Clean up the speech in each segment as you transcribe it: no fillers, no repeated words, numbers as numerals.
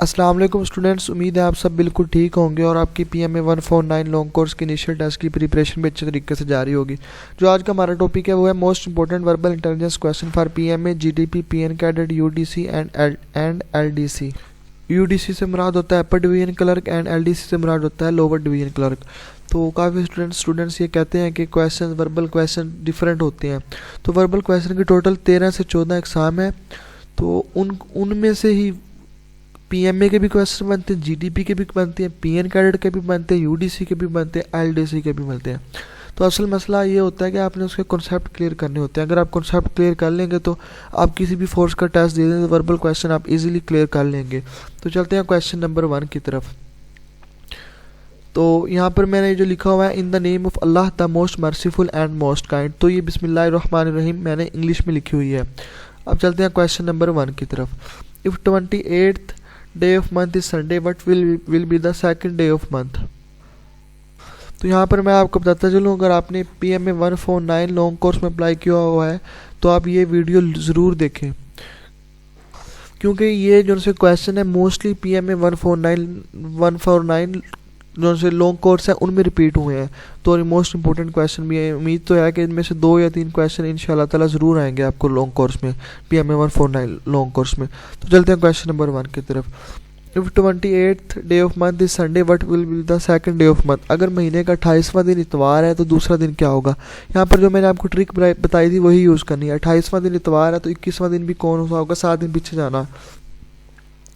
अस्सलाम वालेकुम स्टूडेंट्स, उम्मीद है आप सब बिल्कुल ठीक होंगे और आपकी PMA 149 लॉन्ग कोर्स की इनिशियल टेस्ट की प्रिपरेशन भी अच्छे तरीके से जारी होगी। जो आज का हमारा टॉपिक है वो है most important verbal intelligence question for PMA, GDP, PN cadet, UDC and LDC। UDC से मुराद होता है upper division clerk and LDC से मुराद होता है लोअर डिवीजन क्लर्क। तो काफ़ी स्टूडेंट्स ये कहते हैं कि क्वेश्चन वर्बल क्वेश्चन डिफरेंट होते हैं। तो वर्बल क्वेश्चन की टोटल 13 से 14 एग्ज़ाम है। तो उनमें से ही PMA के भी क्वेश्चन बनते हैं, GDP के भी बनते हैं, PN कैडेट के भी बनते हैं, UDC के भी बनते हैं, LDC के भी बनते हैं। तो असल मसला ये होता है कि आपने उसके कॉन्सेप्ट क्लियर करने होते हैं। अगर आप कॉन्सेप्ट क्लियर कर लेंगे तो आप किसी भी फोर्स का टेस्ट दे दें तो वर्बल क्वेश्चन आप इजीली क्लियर कर लेंगे। तो चलते हैं क्वेश्चन नंबर 1 की तरफ। तो यहाँ पर मैंने जो लिखा हुआ है in the name of Allah the most merciful and most kind, तो ये बिस्मिल्लाहिर्रहमानिर्रहीम मैंने इंग्लिश में लिखी हुई है। अब चलते हैं क्वेश्चन नंबर 1 की तरफ। If 28th day of month is Sunday, what will be the second day of month. तो यहाँ पर मैं आपको बताता चलूँ, अगर आपने PMA 149 लॉन्ग कोर्स में अप्लाई किया हुआ है तो आप ये वीडियो ज़रूर देखें, क्योंकि ये जो से क्वेश्चन है मोस्टली PMA 149 जो से लॉन्ग कोर्स है उनमें रिपीट हुए हैं। तो मोस्ट इंपॉर्टेंट क्वेश्चन भी है। उम्मीद तो है कि इनमें से 2 या 3 क्वेश्चन इंशाल्लाह ताला ज़रूर आएंगे आपको लॉन्ग कोर्स में, PMA 149 लॉन्ग कोर्स में। तो चलते हैं क्वेश्चन नंबर 1 की तरफ। If 28th day of month is Sunday, what will be the second day of month. अगर महीने का 28वां दिन इतवार है तो दूसरा दिन क्या होगा। यहाँ पर जो मैंने आपको ट्रिक बताई थी वही यूज़ करनी है। 28वां दिन इतवार है तो 21वां दिन भी कौन सा होगा, 7 दिन पीछे जाना,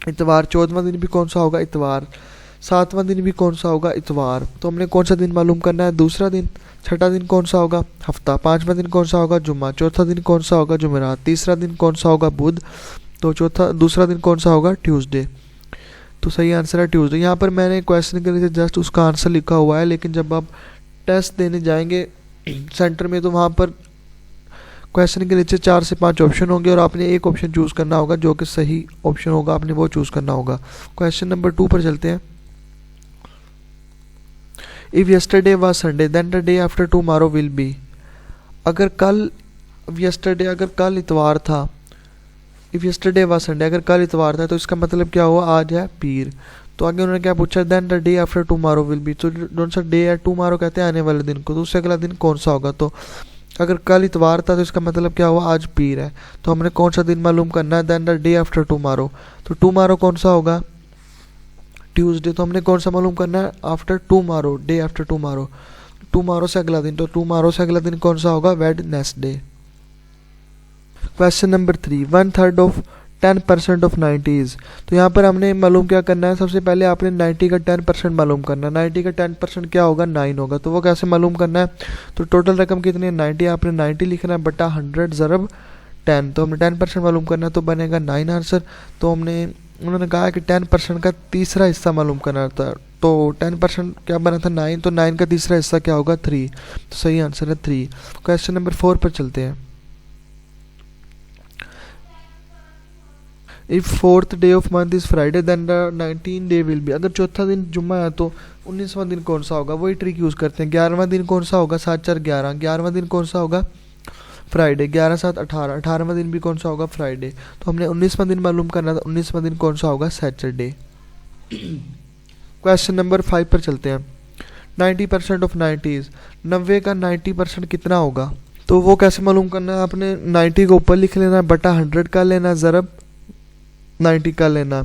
इतवार। 14वां दिन भी कौन सा होगा, इतवार। 7वां दिन भी कौन सा होगा, इतवार। तो हमने कौन सा दिन मालूम करना है, दूसरा दिन। 6ठा दिन कौन सा होगा, हफ्ता। 5वां दिन कौन सा होगा, जुम्मा। 4था दिन कौन सा होगा, जुमेरात। तीसरा दिन कौन सा होगा, बुध। तो दूसरा दिन कौन सा होगा, ट्यूसडे। तो सही आंसर है ट्यूसडे। यहाँ पर मैंने क्वेश्चन के नीचे जस्ट उसका आंसर लिखा हुआ है, लेकिन जब आप टेस्ट देने जाएंगे सेंटर में तो वहाँ पर क्वेश्चन के नीचे 4 से 5 ऑप्शन होंगे और आपने एक ऑप्शन चूज़ करना होगा जो कि सही ऑप्शन होगा, आपने वो चूज़ करना होगा। क्वेश्चन नंबर 2 पर चलते हैं। If yesterday was Sunday then the day after tomorrow will be. अगर कल इतवार था, इफ़ यस्टरडे वाज संडे, अगर कल इतवार था तो इसका मतलब क्या हुआ, आज है पीर। तो आगे उन्होंने क्या पूछा, then the day after tomorrow will be. तो कौन सा डे है, टुमारो कहते हैं आने वाले दिन को, तो उससे अगला दिन कौन सा होगा। तो अगर कल इतवार था तो इसका मतलब क्या हुआ, आज पीर है। तो हमने कौन सा दिन मालूम करना है, then the day after tomorrow. तो टुमारो कौन सा होगा, ट्यूसडे। तो हमने कौन सा मालूम करना है, after tomorrow, day after tomorrow. Tomorrow से अगला दिन, तो टुमारो से अगला दिन कौन सा होगा, Wednesday. Question number 3। 1/3 of 10% of 90s। तो यहाँ पर हमने मालूम क्या करना है, सबसे पहले आपने 90 का 10% मालूम करना है। 90 का 10% क्या होगा, 9 होगा। तो वो कैसे मालूम करना है, तो टोटल रकम कितनी है, 90। आपने 90 लिखना है बटा 100 ज़रब 10। तो हमने 10% मालूम करना है तो बनेगा 9 आंसर। तो उन्होंने कहा कि 10% का तीसरा हिस्सा मालूम करना था। तो 10% क्या बना था, 9। तो 9 का तीसरा हिस्सा क्या होगा, 3। तो सही आंसर है 3। क्वेश्चन नंबर 4 पर चलते हैं। If 4th day of month is Friday then the 19th day will be. अगर चौथा दिन जुम्मा है तो 19वां दिन कौन सा होगा, वही ट्रिक यूज़ करते हैं। 11वां दिन कौन सा होगा, 7 4 11। 11वां दिन कौन सा होगा, फ्राइडे। 11 7 18। 18वां दिन भी कौन सा होगा, फ्राइडे। तो हमने 19वां दिन मालूम करना था, 19वां दिन कौन सा होगा, सैटरडे। क्वेश्चन नंबर 5 पर चलते हैं। 90% ऑफ 90s, 90 का 90% कितना होगा। तो वो कैसे मालूम करना है, आपने 90 को ऊपर लिख लेना है, बटा 100 का लेना, ज़रब 90 का लेना।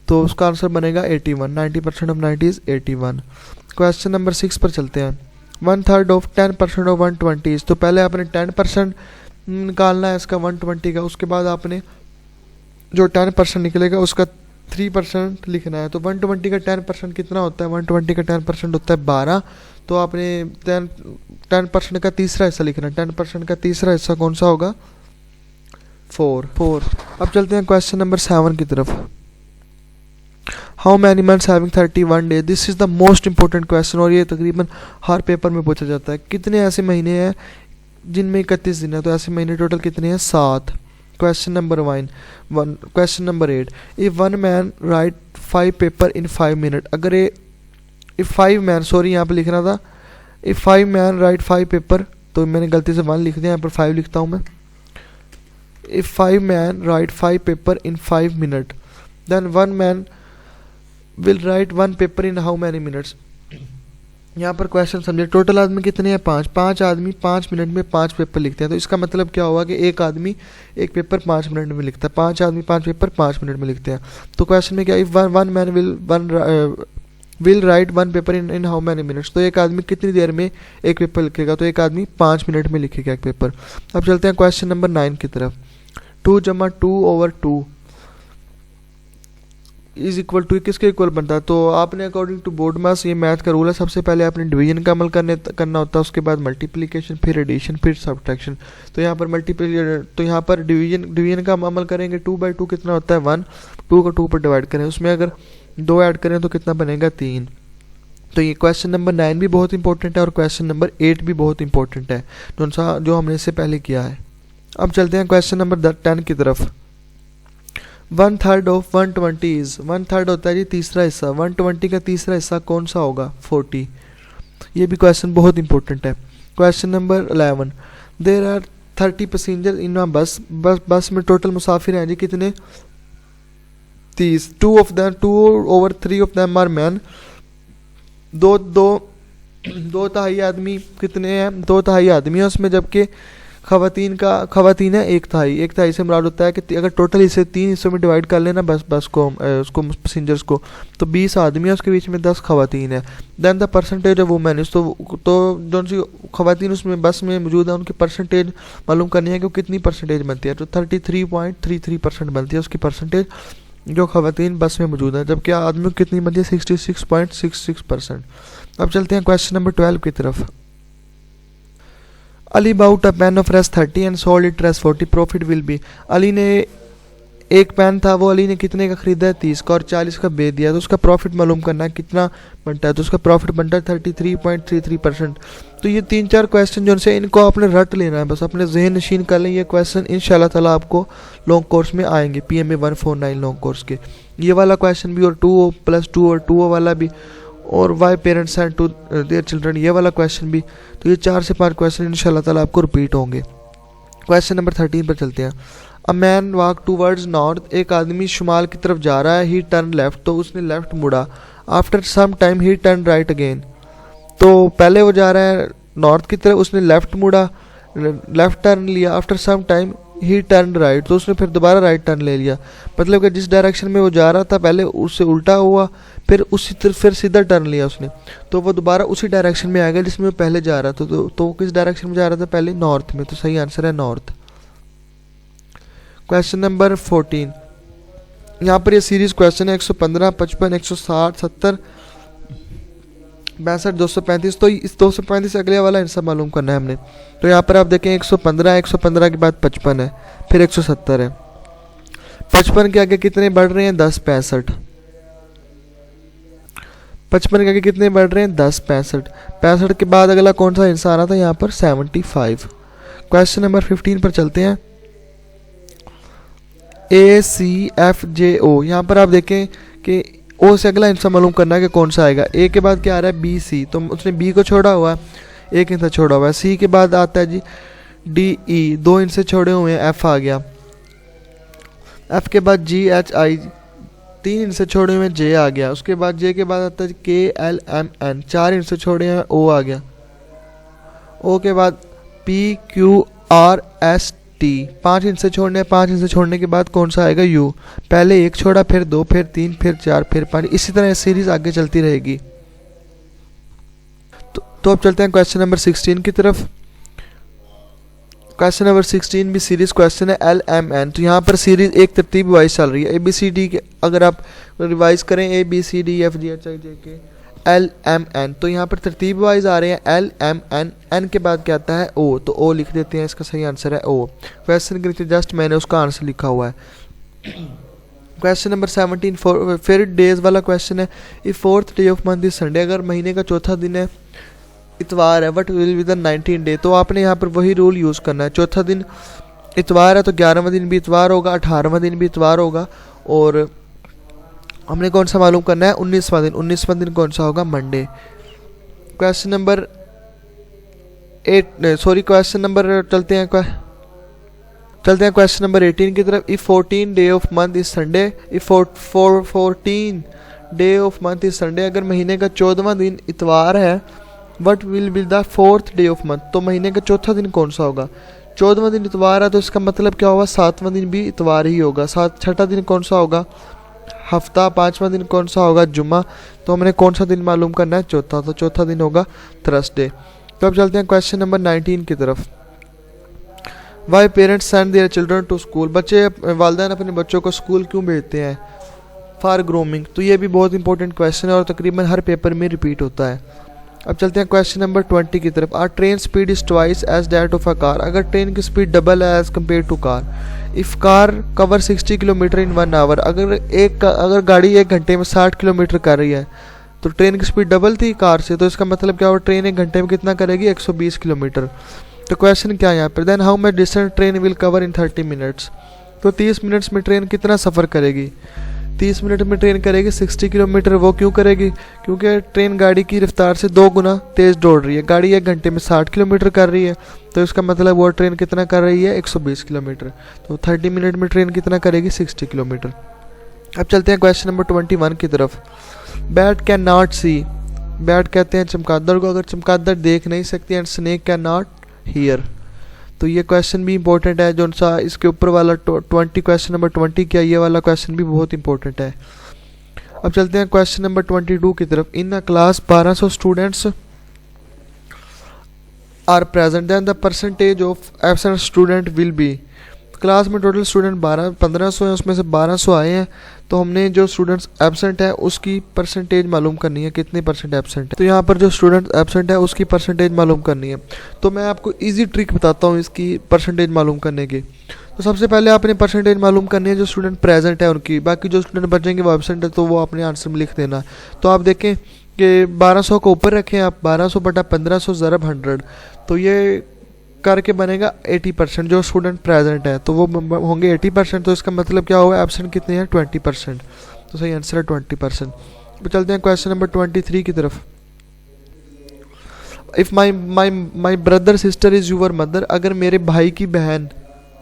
तो उसका आंसर बनेगा 81। 90% ऑफ 90s 81। क्वेश्चन नंबर 6 पर चलते हैं। 1/3 ऑफ 10% ऑफ 120। तो पहले आपने 10% निकालना है इसका 120 का, उसके बाद आपने जो 10% निकलेगा उसका 3% लिखना है। तो 120 का 10% कितना होता है, 120 का 10% होता है 12। तो आपने 10% का तीसरा हिस्सा लिखना है। 10% का तीसरा हिस्सा कौन सा होगा, 4। अब चलते हैं क्वेश्चन नंबर 7 की तरफ। How many months having 31 day. This is the most important question और ये तकरीबन हर पेपर में पूछा जाता है। कितने ऐसे महीने हैं जिनमें 31 दिन है, तो ऐसे महीने टोटल कितने हैं, 7। Question number 8। If 1 man right 5 paper in 5 minute. अगर इफ़ 5 मैन, सॉरी यहाँ पर लिखना था इफ़ 5 मैन राइट 5 पेपर, तो मैंने गलती से 1 लिख दिया, यहाँ पर 5 लिखता हूँ मैं। If 5 men write 5 paper in 5 minutes, then 1 man will write one paper in how many minutes. यहाँ पर क्वेश्चन समझे, टोटल आदमी कितने हैं? 5। 5 आदमी 5 मिनट में 5 पेपर लिखते हैं। तो इसका मतलब क्या हुआ कि एक आदमी एक पेपर 5 मिनट में लिखता है। 5 आदमी 5 पेपर 5 मिनट में लिखते हैं। तो क्वेश्चन में क्या, if one man will write one paper in how many minutes, तो एक आदमी कितनी देर में एक पेपर लिखेगा? तो एक आदमी 5 मिनट में लिखेगा एक पेपर। अब चलते हैं क्वेश्चन नंबर 9 की तरफ। 2 जमा 2/2 इज इक्वल टू, किसके इक्वल बनता है? तो आपने अकॉर्डिंग टू बोर्ड मास, ये मैथ का रूल है, सबसे पहले आपने डिवीजन का अमल करना होता है, उसके बाद मल्टीप्लिकेशन, फिर एडिशन, फिर सब्ट्रैक्शन। तो यहाँ पर डिवीजन का अमल करेंगे। 2/2 कितना होता है? 1। 2 को 2 पर डिवाइड करें, उसमें अगर 2 ऐड करें तो कितना बनेगा? 3। तो ये क्वेश्चन नंबर 9 भी बहुत इंपॉर्टेंट है और क्वेश्चन नंबर 8 भी बहुत इंपॉर्टेंट है, जो हमने इससे पहले किया है। अब चलते हैं क्वेश्चन नंबर 10 की तरफ। 1/3 ऑफ 120 इज, 1/3 होता है जी तीसरा हिस्सा। 120 का तीसरा हिस्सा कौन सा होगा? 40। ये भी क्वेश्चन बहुत इंपॉर्टेंट है। Question number 11, there are 30 passenger in a bus में टोटल मुसाफिर हैं जी कितने? 30। 2/3 ऑफ देम आर मैन, दो तिहाई आदमी कितने हैं? 2 तिहाई आदमी है उसमें, जबकि खवातीन है 1 तिहाई। 1 तिहाई से मुराद होता है कि अगर टोटल इसे 3 हिस्सों में डिवाइड कर लेना बस को, उसको पैसेंजर्स को, तो 20 आदमी है, उसके बीच में 10 खवातीन है। Then the percentage of women, तो जो सी खवातीन उसमें बस में मौजूद है उनकी परसेंटेज मालूम करनी है कि वो कितनी परसेंटेज बनती है। तो 33.33% बनती है उसकी परसेंटेज, जो खवातीन बस में मौजूद है, जबकि आदमियों की कितनी बनती है? 66.66%। अब चलते हैं क्वेश्चन नंबर 12 की तरफ। Ali bought a pen of Rs 30 and sold it Rs 40, profit will be. Ali ने एक पेन था, वो अली ने कितने का खरीदा है? 30 का, और 40 का बेच दिया। तो उसका प्रॉफिट मालूम करना है कितना बनता है। तो उसका प्रॉफिट बनता है 33.33%। तो ये 3-4 क्वेश्चन जो से इनको आपने रट लेना है, बस अपने जहन नशीन कर लें। ये क्वेश्चन इंशाल्लाह ताला आपको लॉन्ग कोर्स में आएंगे, PMA 149 लॉन्ग कोर्स के। ये वाला क्वेश्चन भी, और 2+2 और 2 वाला भी, और why parents and to their children, ये वाला क्वेश्चन भी। तो ये 4 से 5 क्वेश्चन इंशाल्लाह ताला आपको रिपीट होंगे। क्वेश्चन नंबर 13 पर चलते हैं। A man walk towards north, एक आदमी शुमाल की तरफ जा रहा है। ही टर्न लेफ्ट, तो उसने लेफ्ट मुड़ा। After some time he turn right again, तो पहले वो जा रहा है नॉर्थ की तरफ, उसने लेफ्ट मुड़ा, लेफ्ट टर्न लिया। After some time he turn right, तो उसने फिर दोबारा राइट टर्न ले लिया। मतलब कि जिस डायरेक्शन में वो जा रहा था पहले उससे उल्टा हुआ, फिर उसी तरफ फिर सीधा टर्न लिया उसने, तो वो दोबारा उसी डायरेक्शन में आएगा जिसमें वो पहले जा रहा था। तो किस डायरेक्शन में जा रहा था? पहले नॉर्थ में। तो सही आंसर है नॉर्थ। क्वेश्चन नंबर 14, यहाँ पर ये सीरीज क्वेश्चन है 115, 55, 160, 70, 62, 235। तो इस 235 से अगले वाला आंसर मालूम करना है हमने। तो यहाँ पर आप देखें 115 के बाद 55 है, फिर 170 है। 55 के आगे कितने बढ़ रहे हैं? 10, 65। 55 के आगे कितने बढ़ रहे हैं? 10, 65। 65 के बाद अगला कौन सा आंसर आ रहा था? यहाँ पर 75। क्वेश्चन नंबर 15 पर चलते हैं। ACFJO, यहाँ पर आप देखें कि ओ से अगला आंसर मालूम करना है कि कौन सा आएगा। ए के बाद क्या आ रहा है? BC, तो उसने बी को छोड़ा हुआ है, एक आंसर छोड़ा हुआ है। सी के बाद आता है जी DE, 2 आंसर छोड़े हुए हैं, F आ गया। F के बाद GHI, 3 आंसर छोड़े हुए हैं, J आ गया। उसके बाद J के बाद आता है KLMN, 4 आंसर छोड़े हैं, O आ गया। O के बाद PQRST, 5 आंसर छोड़ने हैं, 5 आंसर छोड़ने के बाद कौन सा आएगा? U। पहले 1 छोड़ा, फिर 2, फिर 3, फिर 4, फिर 5, इसी तरह सीरीज आगे चलती रहेगी। तो अब चलते हैं क्वेश्चन नंबर 16 की तरफ। क्वेश्चन नंबर 16 भी सीरीज क्वेश्चन है, LMN। तो यहाँ पर सीरीज एक तरतीब वाइज चल रही है। ABCD के अगर आप रिवाइज करें ABCDEFGHIJK LMN, तो यहाँ पर तरतीब वाइज आ रहे हैं LMN। N के बाद क्या आता है? O, तो O लिख देते हैं, इसका सही आंसर है O। क्वेश्चन के नीचे जस्ट मैंने उसका आंसर लिखा हुआ है। क्वेश्चन नंबर 17 फेवरेट डेज वाला क्वेश्चन है। If 4th day of month is Sunday, अगर महीने का चौथा दिन है इतवार है, what will be the 19th day, तो आपने यहाँ पर वही रूल यूज़ करना है। चौथा दिन इतवार है तो 11वां दिन भी इतवार होगा, 18वां दिन भी इतवार होगा, और हमने कौन सा मालूम करना है? 19वां दिन कौन सा होगा? Monday. Question number question number चलते हैं क्वेश्चन नंबर 18 की तरफ। If 14 day of month is Sunday, if 14 day of month is Sunday, अगर महीने का 14वां दिन इतवार है, what will be the 4th day of month, तो महीने का चौथा दिन कौन सा होगा। 14वां दिन इतवार है तो इसका मतलब क्या होगा, 7वां दिन भी इतवार ही होगा। छठा दिन कौन सा होगा, हफ्ता। 5वां दिन कौन सा होगा, जुम्मा। तो हमने कौन सा दिन मालूम करना है, चौथा, तो चौथा दिन होगा थर्सडे। तो अब चलते हैं क्वेश्चन नंबर 19 की तरफ। Why parents send their children to school, बच्चे वालिदैन अपने बच्चों को स्कूल क्यों भेजते हैं, फॉर ग्रूमिंग। तो ये भी बहुत इंपॉर्टेंट क्वेश्चन है और तकरीबन हर पेपर में रिपीट होता है। अब चलते हैं क्वेश्चन नंबर 20 की तरफ। Our train speed is twice as that of a car, अगर ट्रेन की स्पीड डबल है as compare to car. If car cover 60 kilometre in 1 hour, अगर गाड़ी 1 घंटे में 60 किलोमीटर कर रही है तो ट्रेन की स्पीड डबल थी कार से, तो इसका मतलब क्या होगा, ट्रेन 1 घंटे में कितना करेगी, 120 किलोमीटर। तो क्वेश्चन क्या है यहाँ पर, then how much distance train will cover in 30 minutes, तो 30 मिनट्स में ट्रेन कितना सफ़र करेगी। 30 मिनट में ट्रेन करेगी 60 किलोमीटर। वो क्यों करेगी, क्योंकि ट्रेन गाड़ी की रफ्तार से 2 गुना तेज़ दौड़ रही है। गाड़ी 1 घंटे में 60 किलोमीटर कर रही है, तो इसका मतलब वो ट्रेन कितना कर रही है, 120 किलोमीटर। तो 30 मिनट में ट्रेन कितना करेगी, 60 किलोमीटर। अब चलते हैं क्वेश्चन नंबर 21 की तरफ। Bat can not see, bat कहते हैं चमगादड़ को, अगर चमगादड़ देख नहीं सकती, and snake can not hear. तो ये क्वेश्चन भी इंपॉर्टेंट है, जो सा इसके ऊपर वाला 20 क्वेश्चन नंबर 20 क्या, ये वाला क्वेश्चन भी बहुत इंपॉर्टेंट है। अब चलते हैं क्वेश्चन नंबर 22 की तरफ। In a class 1200 students are present, then the percentage of absent student will be. Class में टोटल स्टूडेंट 1500 हैं, उसमें से 1200 आए हैं, तो हमने जो स्टूडेंट्स एब्सेंट है उसकी परसेंटेज मालूम करनी है, कितने परसेंट एब्सेंट है। तो यहाँ पर जो स्टूडेंट एब्सेंट है उसकी परसेंटेज मालूम करनी है। तो मैं आपको इजी ट्रिक बताता हूँ इसकी परसेंटेज मालूम करने की। तो सबसे पहले आपने परसेंटेज मालूम करनी है जो स्टूडेंट प्रेजेंट है उनकी, बाकी जो स्टूडेंट बचेंगे वो एब्सेंट है तो वो अपने आंसर में लिख देना। तो आप देखें कि 1200 को ऊपर रखें आप, 1200 बटा 1500 ज़रब 100, तो ये करके बनेगा 80%। जो स्टूडेंट प्रेजेंट है तो वो होंगे 80%, तो इसका मतलब क्या होगा, एब्सेंट कितने हैं, 20%। तो सही आंसर है 20%। तो चलते हैं क्वेश्चन नंबर 23 की तरफ। If my brother sister is your mother, अगर मेरे भाई की बहन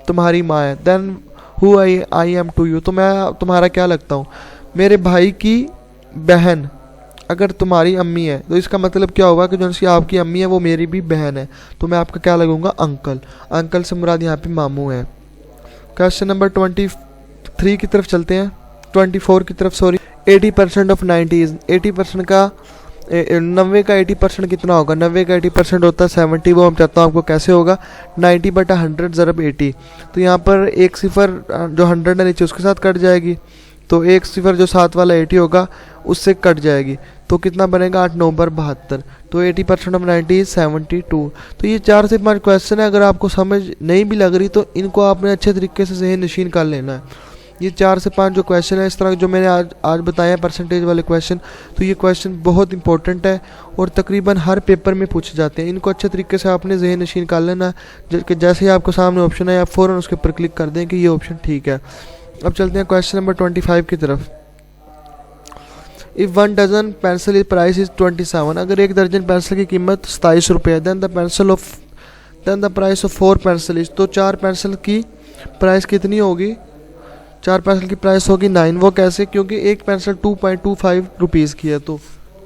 तुम्हारी माँ है, then who I am to you, तो मैं तुम्हारा क्या लगता हूँ। मेरे भाई की बहन अगर तुम्हारी अम्मी है तो इसका मतलब क्या होगा कि जो सी आपकी अम्मी है वो मेरी भी बहन है, तो मैं आपका क्या लगूंगा, अंकल। अंकल से मुराद यहाँ पे मामू है। क्वेश्चन नंबर 23 की तरफ चलते हैं, 24 की तरफ सॉरी। 80% ऑफ 90 इज, 80% का 90 का 80% कितना होगा, 90 का 80% होता है 70। वो हम चाहता हूँ आपको कैसे होगा, 90 बटा 100 ज़रब 80। तो यहाँ पर एक सिफर जो 100 है नीचे उसके साथ कट जाएगी, तो एक सिफर जो 7 वाला 80 होगा उससे कट जाएगी, तो कितना बनेगा, 8 9 बार 72। तो 80% ऑफ 90 इज 72। तो ये 4 से 5 क्वेश्चन है, अगर आपको समझ नहीं भी लग रही तो इनको आपने अच्छे तरीके से ज़हन नशीन कर लेना है। ये 4 से 5 जो क्वेश्चन है इस तरह जो मैंने आज बताया परसेंटेज वाले क्वेश्चन, तो ये क्वेश्चन बहुत इंपॉर्टेंट है और तकरीबन हर पेपर में पूछे जाते हैं। इनको अच्छे तरीके से आपने ज़हन नशीन कर लेना है, जैसे ही आपको सामने ऑप्शन है आप फ़ौरन उसके ऊपर क्लिक कर दें कि ये ऑप्शन ठीक है। अब चलते हैं क्वेश्चन नंबर 25 की तरफ। If 1 dozen pencil is price is 27, अगर 1 दर्जन पेंसिल की कीमत 27 रुपये है, then the price of 4 pencil is, तो 4 पेंसिल की प्राइस कितनी होगी, 4 पेंसिल की प्राइस होगी 9। वो कैसे, क्योंकि एक पेंसिल 2.25 रुपीज़ की है, तो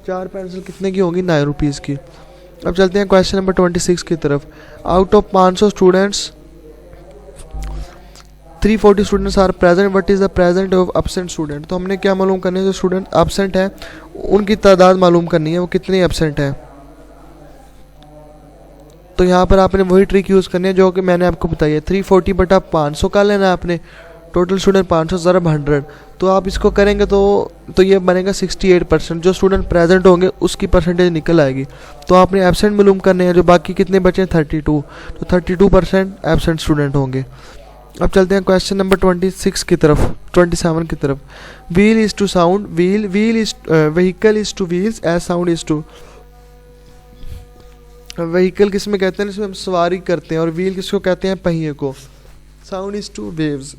4 पेंसिल कितने की होगी, 9 रुपीज़ की। अब चलते हैं क्वेश्चन नंबर 26 की तरफ। Out of 500 students 340 students are present, what is the present of absent student. तो हमने क्या मालूम करनी है, जो स्टूडेंट एब्सेंट है उनकी तादाद मालूम करनी है, वो कितने एब्सेंट है। तो यहाँ पर आपने वही ट्रिक यूज़ करनी है जो कि मैंने आपको बताई है। 340 बटा 500 का लेना है आपने, टोटल स्टूडेंट 500 ज़रब 100, तो आप इसको करेंगे तो ये बनेगा 68%। जो स्टूडेंट प्रेजेंट होंगे उसकी परसेंटेज निकल आएगी। तो आपने एब्सेंट मालूम करने हैं, जो बाकी कितने बचे हैं 32, तो 32% एब्सेंट स्टूडेंट होंगे। अब चलते हैं क्वेश्चन नंबर 27 की तरफ। Wheel is to sound, wheel is vehicle is to wheels as sound is to. Vehicle किस में कहते हैं, इसमें हम सवारी करते हैं, और व्हील किसको कहते हैं, पहिए को। साउंड इज टू वेव्स,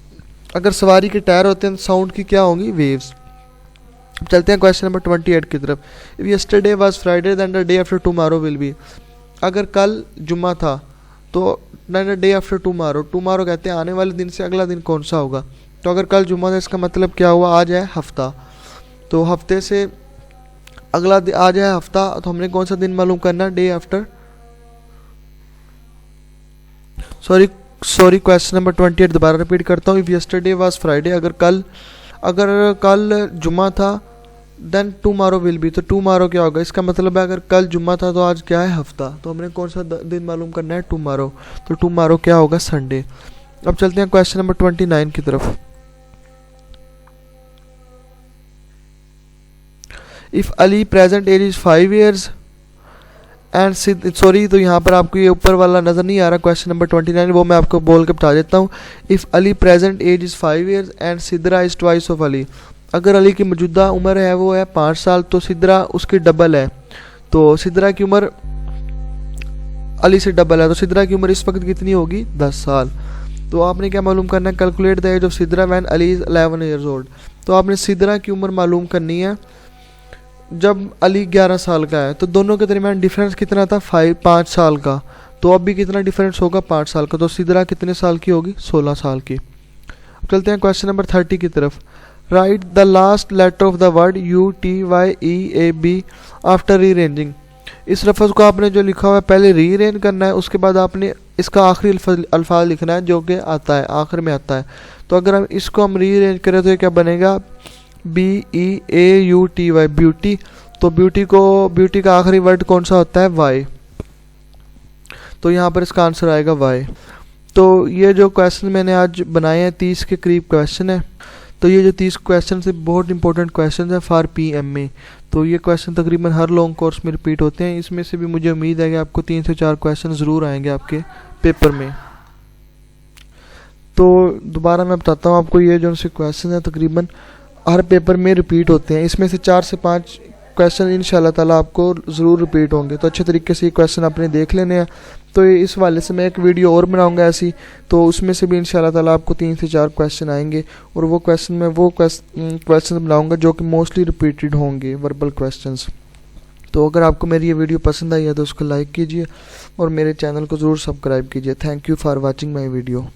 अगर सवारी के टायर होते हैं साउंड की क्या होंगी, वेव्स। चलते हैं क्वेश्चन नंबर 28 की तरफ। If yesterday was Friday then the day after tomorrow will be, अगर कल जुम्मा था तो then the day after tomorrow, tomorrow कहते हैं आने वाले दिन से अगला दिन कौन सा होगा। तो अगर कल जुम्मा था इसका मतलब क्या हुआ, आज है हफ्ता। तो हफ्ते से अगला आ जाए हफ्ता, तो हमने कौन सा दिन मालूम करना, day after. Sorry question number 28 दोबारा रिपीट करता हूँ। इफ़ यस्टरडे वाज फ्राइडे, अगर कल जुम्मा था, देन टुमारो विल बी, तो टुमारो क्या होगा, इसका मतलब है अगर कल जुम्मा था तो आज क्या है, हफ्ता। तो हमने कौन सा दिन मालूम करना है, टुमारो। तो टुमारो क्या होगा, संडे। अब चलते हैं क्वेश्चन नंबर 29 की तरफ। If Ali present age is 5 years and sorry, तो यहाँ पर आपको ये ऊपर वाला नज़र नहीं आ रहा, क्वेश्चन नंबर 29, वो मैं आपको बोल के बता देता हूँ। If Ali present age is 5 years and Sidra is twice of Ali, अगर अली की मौजूदा उम्र है वो है 5 साल, तो सिद्रा उसकी डबल है। तो सिद्रा की उम्र अली से डबल है, तो सिद्रा की उम्र इस वक्त कितनी होगी, 10 साल। तो आपने क्या मालूम करना है, calculate the age of Sidra when Ali is 11 years old। तो आपने सिद्रा की उम्र मालूम करनी है जब अली 11 साल का है। तो दोनों के दरमियान डिफरेंस कितना था, 5 साल का। तो अब भी कितना डिफरेंस होगा, 5 साल का। तो सिद्रा कितने साल की होगी, 16 साल की। अब चलते हैं क्वेश्चन नंबर 30 की तरफ। Write the last letter of the word UTYEAB after rearranging. इस लफ्ज़ को आपने जो लिखा हुआ है पहले रीअरेंज करना है, उसके बाद आपने इसका आखिरी अल्फाज लिखना है जो कि आता है, आखिर में आता है। तो अगर हम इसको रीअरेंज करें तो ये क्या बनेगा, BEAUTY, ब्यूटी। तो ब्यूटी का आखिरी वर्ड कौन सा होता है, वाई। तो यहाँ पर इसका आंसर आएगा वाई। तो ये जो क्वेश्चन मैंने आज बनाए हैं 30 के करीब क्वेश्चन है। तो ये जो 30 क्वेश्चन से बहुत इंपॉर्टेंट क्वेश्चन है फॉर PMA। तो ये क्वेश्चन तकरीबन हर लॉन्ग कोर्स में रिपीट होते हैं। इसमें से भी मुझे उम्मीद है कि आपको 3 से 4 क्वेश्चन ज़रूर आएंगे आपके पेपर में। तो दोबारा मैं बताता हूँ आपको, ये जो से क्वेश्चन है तकरीबन हर पेपर में रिपीट होते हैं। इसमें से 4 से 5 क्वेश्चन इंशाल्लाह ताला आपको ज़रूर रिपीट होंगे। तो अच्छे तरीके से ये क्वेश्चन आपने देख लेने हैं। तो इस वाले से मैं एक वीडियो और बनाऊंगा ऐसी, तो उसमें से भी इंशाल्लाह ताला आपको 3 से 4 क्वेश्चन आएंगे। और वो क्वेश्चन मैं वो क्वेश्चन बनाऊंगा जो कि मोस्टली रिपीटेड होंगे, वर्बल क्वेश्चंस। तो अगर आपको मेरी ये वीडियो पसंद आई है तो उसको लाइक कीजिए और मेरे चैनल को ज़रूर सब्सक्राइब कीजिए। Thank you for watching my video.